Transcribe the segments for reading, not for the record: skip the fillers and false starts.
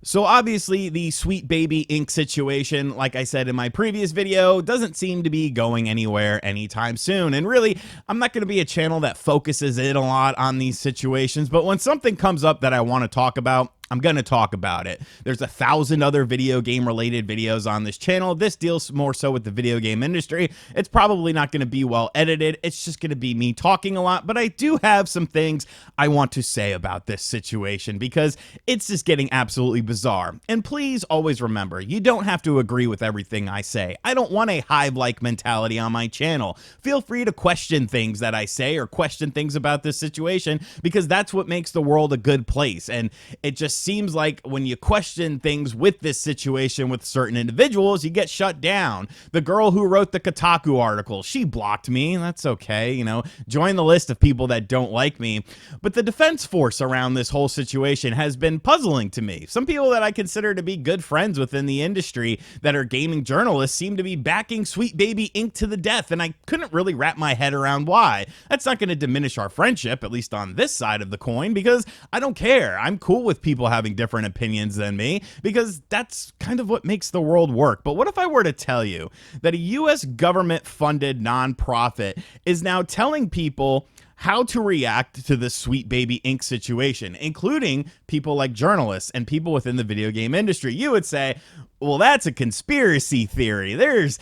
So obviously the Sweet Baby Inc. situation, like I said in my previous video, doesn't seem to be going anywhere anytime soon. And really, I'm not going to be a channel that focuses in a lot on these situations, but when something comes up that I want to talk about, I'm going to talk about it. There's 1,000 other video game related videos on this channel. This deals more so with the video game industry. It's probably not going to be well edited. It's just going to be me talking a lot, but I do have some things I want to say about this situation because it's just getting absolutely bizarre. And please always remember, you don't have to agree with everything I say. I don't want a hive-like mentality on my channel. Feel free to question things that I say or question things about this situation because that's what makes the world a good place. And it just seems like when you question things with this situation with certain individuals, you get shut down. The girl who wrote the Kotaku article, she blocked me. That's okay, you know, join the list of people that don't like me. But the defense force around this whole situation has been puzzling to me. Some people that I consider to be good friends within the industry that are gaming journalists seem to be backing Sweet Baby Inc. to the death, and I couldn't really wrap my head around why. That's not going to diminish our friendship, at least on this side of the coin, because I don't care. I'm cool with people having different opinions than me because that's kind of what makes the world work. But what if I were to tell you that a US government funded nonprofit is now telling people how to react to the Sweet Baby Inc. situation, including people like journalists and people within the video game industry? You would say, well, that's a conspiracy theory. There's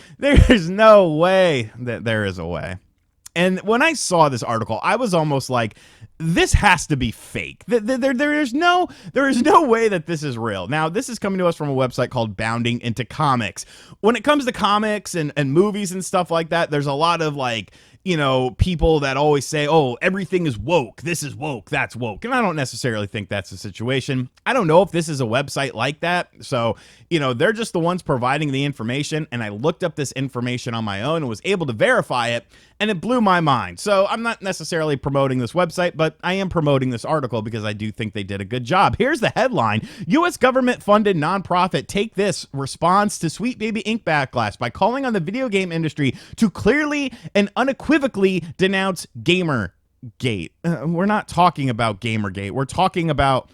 no way that there is a way. And when I saw this article, I was almost like, this has to be fake. There is no way that this is real. Now, this is coming to us from a website called Bounding Into Comics. When it comes to comics and movies and stuff like that, there's a lot of like, you know, people that always say, oh, everything is woke. This is woke. That's woke. And I don't necessarily think that's the situation. I don't know if this is a website like that. So, you know, they're just the ones providing the information. And I looked up this information on my own and was able to verify it. And it blew my mind. So I'm not necessarily promoting this website, but I am promoting this article because I do think they did a good job. Here's the headline. U.S. government-funded nonprofit Take This responds to Sweet Baby Inc. backlash by calling on the video game industry to clearly and unequivocally denounce Gamergate. We're not talking about Gamergate. We're talking about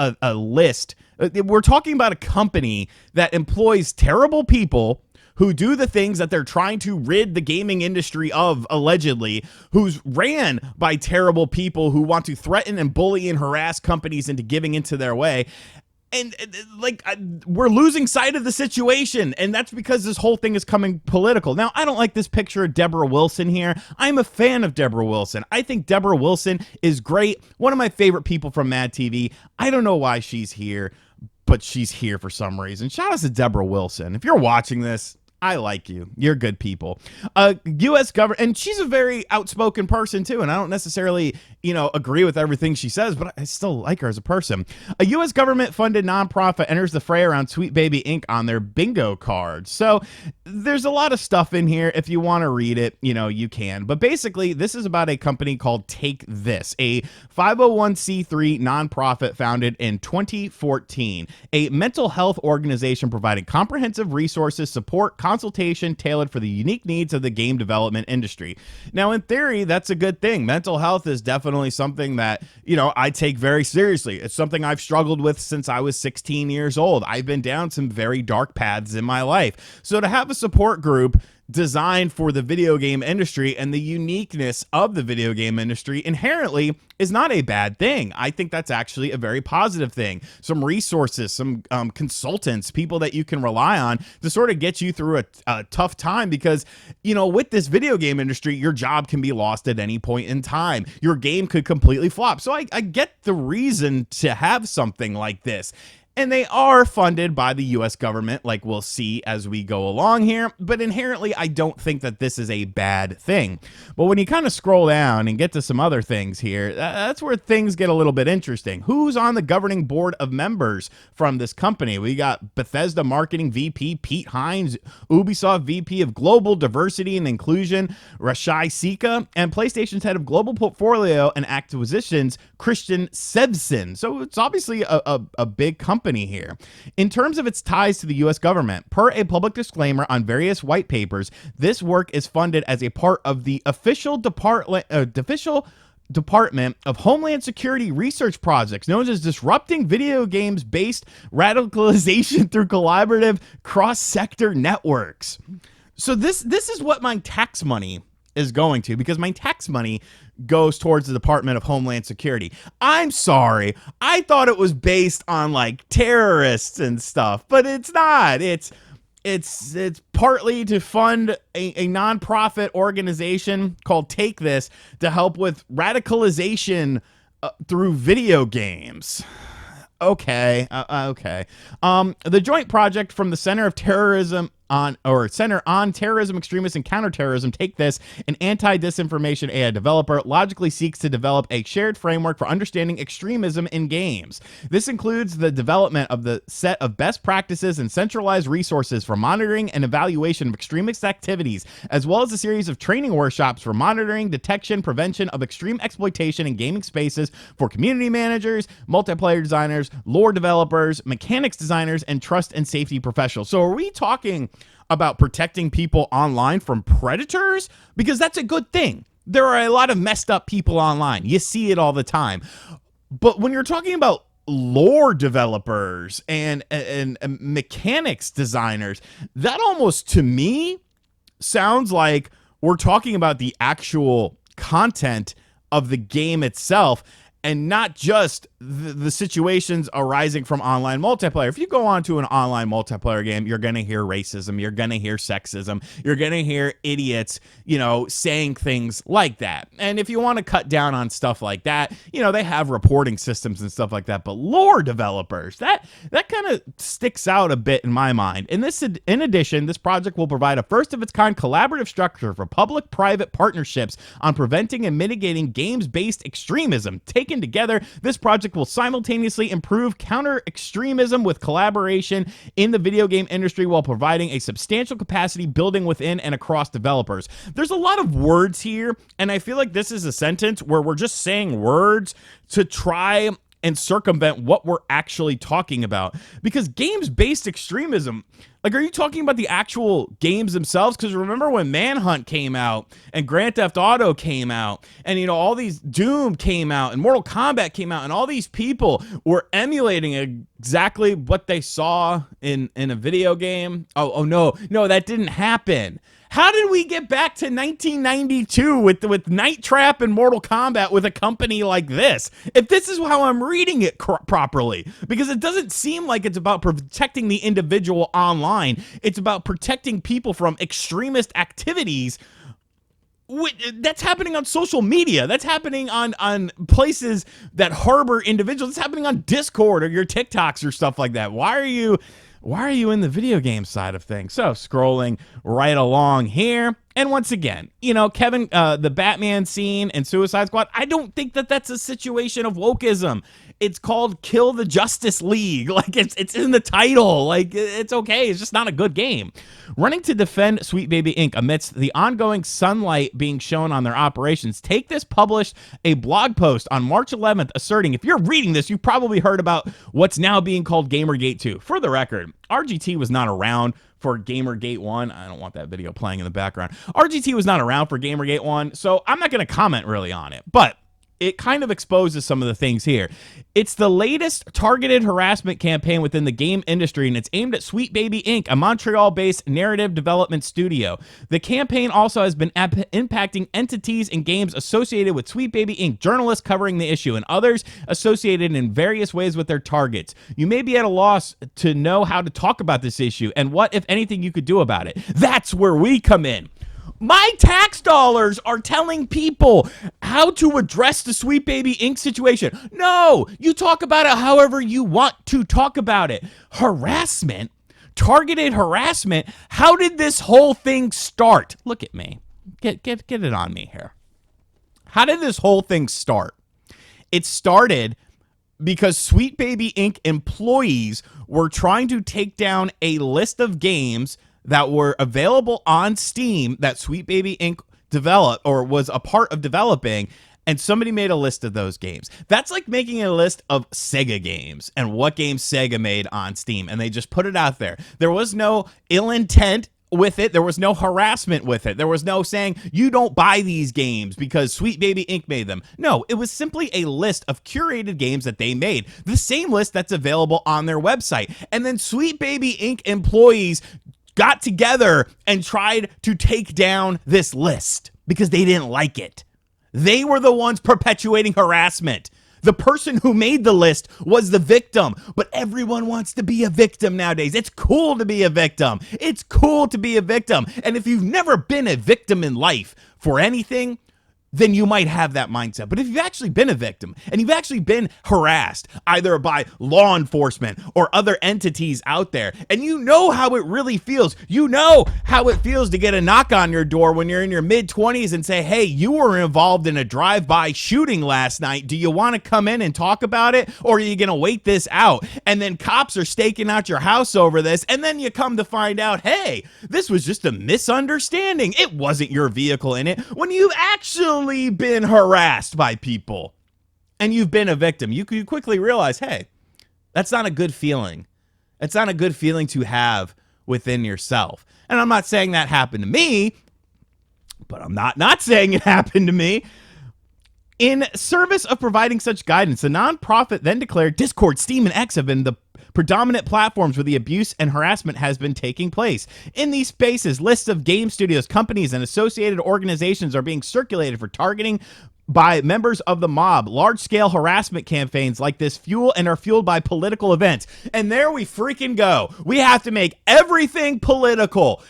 a list. We're talking about a company that employs terrible people who do the things that they're trying to rid the gaming industry of, allegedly, who's ran by terrible people who want to threaten and bully and harass companies into giving into their way. And like, we're losing sight of the situation, and that's because this whole thing is coming political. Now, I don't like this picture of Deborah Wilson here. I'm a fan of Deborah Wilson. I think Deborah Wilson is great. One of my favorite people from Mad TV. I don't know why she's here, but she's here for some reason. Shout out to Deborah Wilson. If you're watching this, I like you. You're good people. U.S. government, and she's a very outspoken person too, and I don't necessarily, you know, agree with everything she says, but I still like her as a person. A U.S. government-funded nonprofit enters the fray around Sweet Baby Inc. on their bingo card. So there's a lot of stuff in here. If you want to read it, you know, you can. But basically, this is about a company called Take This, a 501c3 nonprofit founded in 2014, a mental health organization providing comprehensive resources, support, consultation tailored for the unique needs of the game development industry. Now, in theory, that's a good thing. Mental health is definitely something that, you know, I take very seriously. It's something I've struggled with since I was 16 years old. I've been down some very dark paths in my life. So to have a support group designed for the video game industry and the uniqueness of the video game industry inherently is not a bad thing. I think that's actually a very positive thing. Some resources, some consultants, people that you can rely on to sort of get you through a tough time because, you know, with this video game industry, your job can be lost at any point in time. Your game could completely flop. So I get the reason to have something like this. And they are funded by the U.S. government, like we'll see as we go along here. But inherently, I don't think that this is a bad thing. But when you kind of scroll down and get to some other things here, that's where things get a little bit interesting. Who's on the governing board of members from this company? We got Bethesda Marketing VP Pete Hines, Ubisoft VP of Global Diversity and Inclusion Rashai Sika, and PlayStation's head of Global Portfolio and Acquisitions Christian Sevson. So it's obviously a big company here. In terms of its ties to the U.S. government, per a public disclaimer on various white papers, this work is funded as a part of the official Department of Homeland Security research projects known as Disrupting Video Games Based Radicalization Through Collaborative Cross-Sector Networks. So this is what my tax money is going to, because my tax money goes towards the Department of Homeland Security. I'm sorry. I thought it was based on like terrorists and stuff, but it's not. It's partly to fund a nonprofit organization called Take This to help with radicalization through video games. Okay. The joint project from the Center on Terrorism, Extremism, and Counterterrorism, Take This, an anti-disinformation AI developer, logically seeks to develop a shared framework for understanding extremism in games. This includes the development of the set of best practices and centralized resources for monitoring and evaluation of extremist activities, as well as a series of training workshops for monitoring, detection, prevention of extreme exploitation in gaming spaces for community managers, multiplayer designers, lore developers, mechanics designers, and trust and safety professionals. So are we talking about protecting people online from predators? Because that's a good thing. There are a lot of messed up people online. You see it all the time. But when you're talking about lore developers and mechanics designers, that almost to me sounds like we're talking about the actual content of the game itself, and not just the situations arising from online multiplayer. If you go on to an online multiplayer game, you're going to hear racism, you're going to hear sexism, you're going to hear idiots, saying things like that. And if you want to cut down on stuff like that, they have reporting systems and stuff like that. But lore developers, that kind of sticks out a bit in my mind. In addition, this project will provide a first-of-its-kind collaborative structure for public-private partnerships on preventing and mitigating games-based extremism. Taken together, this project will simultaneously improve counter-extremism with collaboration in the video game industry while providing a substantial capacity building within and across developers. There's a lot of words here, and I feel like this is a sentence where we're just saying words to try and circumvent what we're actually talking about. Because games-based extremism, like, are you talking about the actual games themselves? Because remember when Manhunt came out and Grand Theft Auto came out and, all these Doom came out and Mortal Kombat came out and all these people were emulating exactly what they saw in a video game? Oh no, that didn't happen. How did we get back to 1992 with Night Trap and Mortal Kombat with a company like this? If this is how I'm reading it properly, because it doesn't seem like it's about protecting the individual online. It's about protecting people from extremist activities. That's happening on social media. That's happening on places that harbor individuals. It's happening on Discord or your TikToks or stuff like that. Why are you in the video game side of things? So scrolling right along here. And once again, Kevin, the Batman scene and Suicide Squad, I don't think that that's a situation of wokeism. It's called Kill the Justice League. Like, it's in the title. Like, it's okay. It's just not a good game. Running to defend Sweet Baby Inc. amidst the ongoing sunlight being shown on their operations, Take This published a blog post on March 11th asserting, if you're reading this, you probably heard about what's now being called Gamergate 2. For the record, RGT was not around for Gamergate 1. I don't want that video playing in the background. RGT was not around for Gamergate 1, so I'm not going to comment really on it. But it kind of exposes some of the things here. It's the latest targeted harassment campaign within the game industry, and it's aimed at Sweet Baby Inc., a Montreal-based narrative development studio. The campaign also has been impacting entities and games associated with Sweet Baby Inc., journalists covering the issue, and others associated in various ways with their targets. You may be at a loss to know how to talk about this issue and what, if anything, you could do about it. That's where we come in. My tax dollars are telling people how to address the Sweet Baby Inc. situation. No, you talk about it however you want to talk about it. Harassment, targeted harassment. How did this whole thing start? Look at me. Get it on me here. How did this whole thing start? It started because Sweet Baby Inc. employees were trying to take down a list of games that were available on Steam that Sweet Baby Inc. developed or was a part of developing, and somebody made a list of those games. That's like making a list of Sega games and what games Sega made on Steam, and they just put it out there. There was no ill intent with it. There was no harassment with it. There was no saying, you don't buy these games because Sweet Baby Inc. made them. No, it was simply a list of curated games that they made. The same list that's available on their website. And then Sweet Baby Inc. employees got together and tried to take down this list because they didn't like it. They were the ones perpetuating harassment. The person who made the list was the victim, but everyone wants to be a victim nowadays. It's cool to be a victim. It's cool to be a victim. And if you've never been a victim in life for anything, then you might have that mindset. But if you've actually been a victim and you've actually been harassed either by law enforcement or other entities out there, and you know how it really feels, you know how it feels to get a knock on your door when you're in your mid-20s and say, hey, you were involved in a drive-by shooting last night. Do you want to come in and talk about it, or are you going to wait this out? And then cops are staking out your house over this, and then you come to find out, hey, this was just a misunderstanding. It wasn't your vehicle in it. When you've actually been harassed by people and you've been a victim, you quickly realize, hey, that's not a good feeling. It's not a good feeling to have within yourself. And I'm not saying that happened to me, but I'm not saying it happened to me. In service of providing such guidance, the nonprofit then declared Discord, Steam, and X have been the predominant platforms where the abuse and harassment has been taking place. In these spaces, lists of game studios, companies, and associated organizations are being circulated for targeting by members of the mob. Large-scale harassment campaigns like this fuel and are fueled by political events. And there we freaking go. We have to make everything political.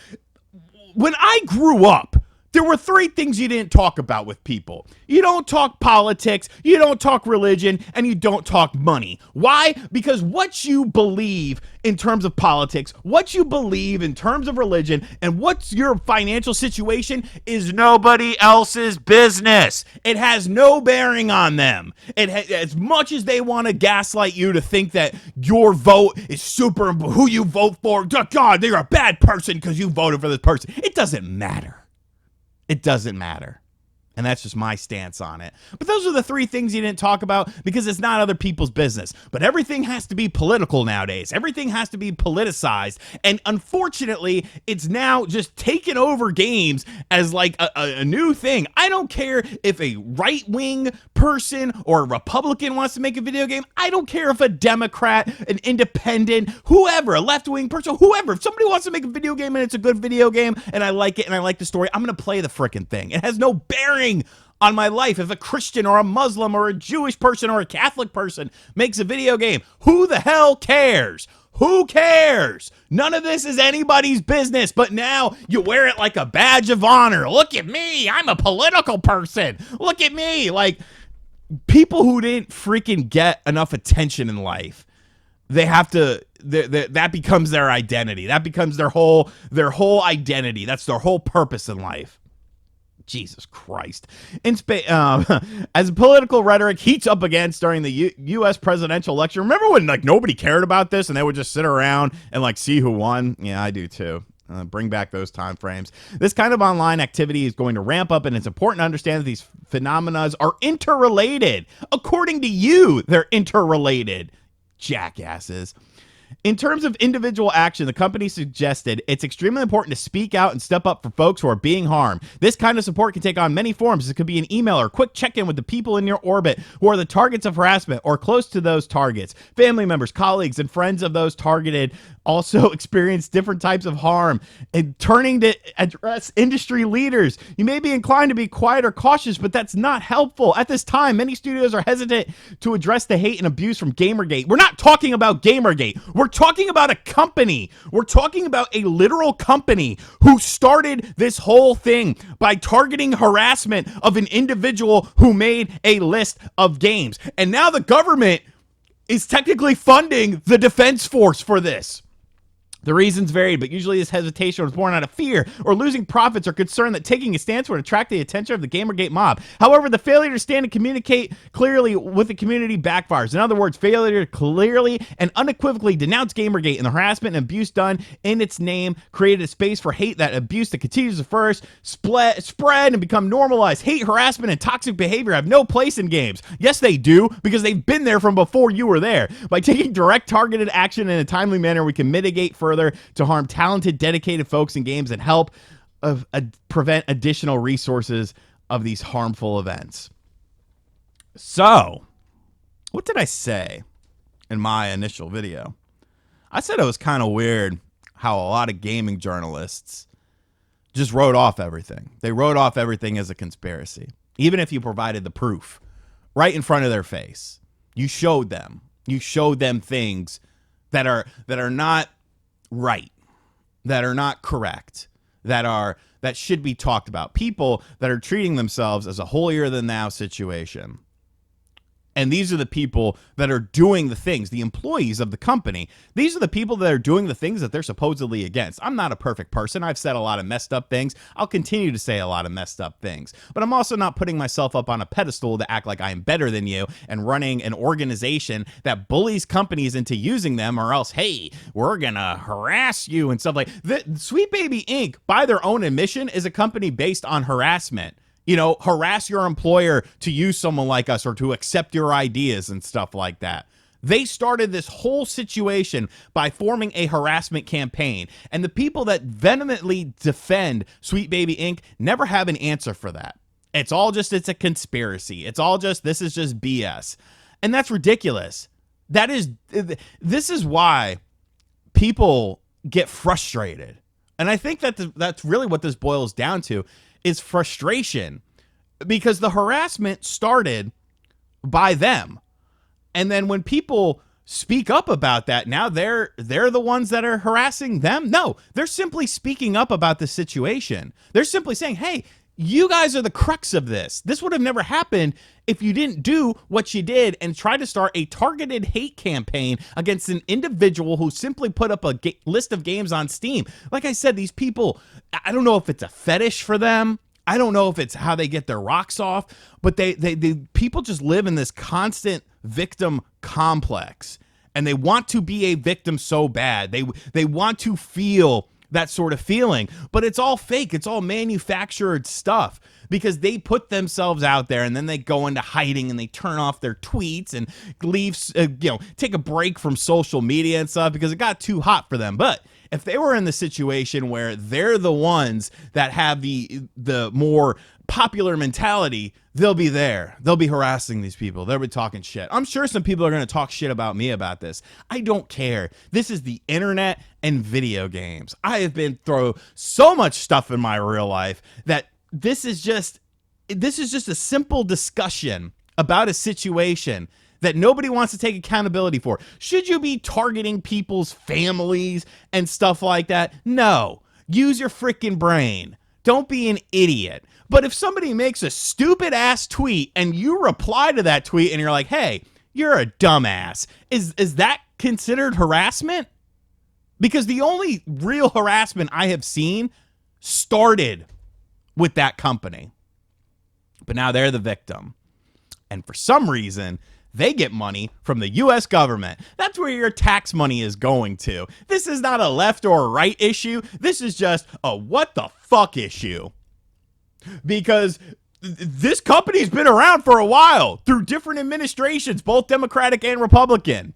When I grew up, there were three things you didn't talk about with people. You don't talk politics, you don't talk religion, and you don't talk money. Why? Because what you believe in terms of politics, what you believe in terms of religion, and what's your financial situation is nobody else's business. It has no bearing on them. As much as they want to gaslight you to think that your vote is super, who you vote for, God, they're a bad person because you voted for this person. It doesn't matter. It doesn't matter. And that's just my stance on it. But those are the three things you didn't talk about because it's not other people's business. But everything has to be political nowadays. Everything has to be politicized. And unfortunately, it's now just taken over games as like a new thing. I don't care if a right-wing person or a Republican wants to make a video game. I don't care if a Democrat, an independent, whoever, a left-wing person, whoever. If somebody wants to make a video game and it's a good video game and I like it and I like the story, I'm going to play the frickin' thing. It has no bearing on my life if a Christian or a Muslim or a Jewish person or a Catholic person makes a video game. Who the hell cares? Who cares? None of this is anybody's business, but now you wear it like a badge of honor. Look at me. I'm a political person. Look at me. Like, people who didn't freaking get enough attention in life, they have to, that becomes their identity. That becomes their whole identity. That's their whole purpose in life. Jesus Christ. As political rhetoric heats up again during the U.S. presidential election. Remember when like nobody cared about this and they would just sit around and like see who won? Yeah, I do too. Bring back those time frames. This kind of online activity is going to ramp up, and it's important to understand that these phenomena are interrelated. According to you, they're interrelated. Jackasses. In terms of individual action, the company suggested it's extremely important to speak out and step up for folks who are being harmed. This kind of support can take on many forms. It could be an email or a quick check-in with the people in your orbit who are the targets of harassment or close to those targets. Family members, colleagues, and friends of those targeted also experience different types of harm. And turning to address industry leaders, you may be inclined to be quiet or cautious, but that's not helpful. At this time, many studios are hesitant to address the hate and abuse from Gamergate. We're not talking about Gamergate. We're talking about a company. We're talking about a literal company who started this whole thing by targeting harassment of an individual who made a list of games. And now the government is technically funding the defense force for this. The reasons varied, but usually this hesitation was born out of fear or losing profits or concern that taking a stance would attract the attention of the Gamergate mob. However, the failure to stand and communicate clearly with the community backfires. In other words, failure to clearly and unequivocally denounce Gamergate and the harassment and abuse done in its name created a space for hate, that abuse that continues to first spread and become normalized. Hate, harassment, and toxic behavior have no place in games. Yes, they do, because they've been there from before you were there. By taking direct targeted action in a timely manner, we can mitigate further further to harm talented, dedicated folks in games and help prevent additional resources of these harmful events. So, what did I say in my initial video? I said it was kind of weird how a lot of gaming journalists just wrote off everything. They wrote off everything as a conspiracy, even if you provided the proof right in front of their face. You showed them things that are not right, that are not correct, that should be talked about. People that are treating themselves as a holier than thou situation. And these are the people that are doing the things, the employees of the company. These are the people that are doing the things that they're supposedly against. I'm not a perfect person. I've said a lot of messed up things. I'll continue to say a lot of messed up things. But I'm also not putting myself up on a pedestal to act like I am better than you and running an organization that bullies companies into using them, or else, hey, we're going to harass you and stuff like that. Sweet Baby Inc., by their own admission, is a company based on harassment. You know, harass your employer to use someone like us or to accept your ideas and stuff like that. They started this whole situation by forming a harassment campaign. And the people that vehemently defend Sweet Baby Inc. never have an answer for that. It's a conspiracy. This is just BS. And that's ridiculous. This is why people get frustrated. And I think that's really what this boils down to. Is frustration, because the harassment started by them. And then when people speak up about that, now they're the ones that are harassing them. No, they're simply speaking up about the situation. They're simply saying, hey, you guys are the crux of this. This would have never happened if you didn't do what you did and try to start a targeted hate campaign against an individual who simply put up a list of games on Steam. Like I said, these people, I don't know if it's a fetish for them. I don't know if it's how they get their rocks off, but they people just live in this constant victim complex, and they want to be a victim so bad. They want to feel that sort of feeling, but it's all fake. It's all manufactured stuff because they put themselves out there and then they go into hiding and they turn off their tweets and leave, take a break from social media and stuff because it got too hot for them. But if they were in the situation where they're the ones that have the more popular mentality, they'll be there. They'll be harassing these people. They'll be talking shit. I'm sure some people are going to talk shit about me about this. I don't care. This is the internet and video games. I have been through so much stuff in my real life that this is just a simple discussion about a situation that nobody wants to take accountability for. Should you be targeting people's families and stuff like that? No. Use your freaking brain. Don't be an idiot. But if somebody makes a stupid ass tweet and you reply to that tweet and you're like, hey, you're a dumbass, is that considered harassment? Because the only real harassment I have seen started with that company. But now they're the victim. And for some reason, they get money from the U.S. government. That's where your tax money is going to. This is not a left or a right issue. This is just a what the fuck issue. Because this company's been around for a while through different administrations, both Democratic and Republican.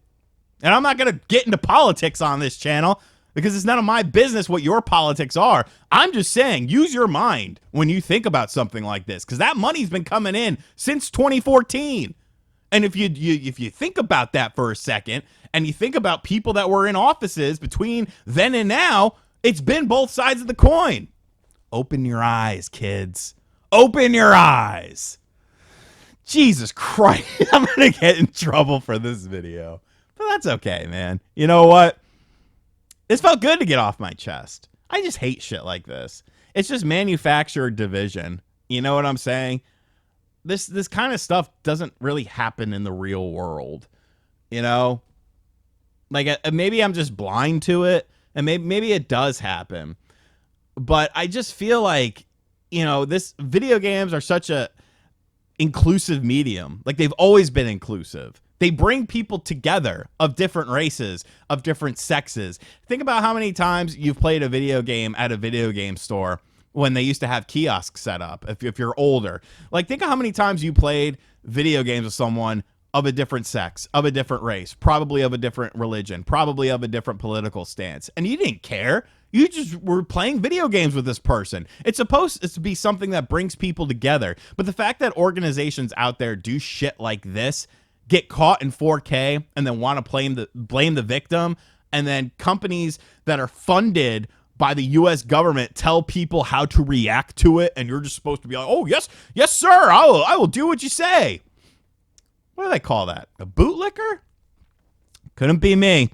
And I'm not going to get into politics on this channel because it's none of my business what your politics are. I'm just saying, use your mind when you think about something like this, because that money's been coming in since 2014. And if you think about that for a second, and you think about people that were in offices between then and now, it's been both sides of the coin. Open your eyes, kids. Open your eyes. Jesus Christ. I'm going to get in trouble for this video. But that's okay, man. You know what? This felt good to get off my chest. I just hate shit like this. It's just manufactured division. You know what I'm saying? This kind of stuff doesn't really happen in the real world. You know? Like, maybe I'm just blind to it, and maybe it does happen. But I just feel like, this video games are such a inclusive medium. Like, they've always been inclusive. They bring people together of different races, of different sexes. Think about how many times you've played a video game at a video game store when they used to have kiosks set up, if you're older. Like, think of how many times you played video games with someone of a different sex, of a different race, probably of a different religion, probably of a different political stance. And you didn't care. You just were playing video games with this person. It's supposed to be something that brings people together. But the fact that organizations out there do shit like this, get caught in 4K, and then want to blame the victim, and then companies that are funded by the U.S. government tell people how to react to it, and you're just supposed to be like, oh, yes, sir, I will do what you say. What do they call that? A bootlicker? Couldn't be me.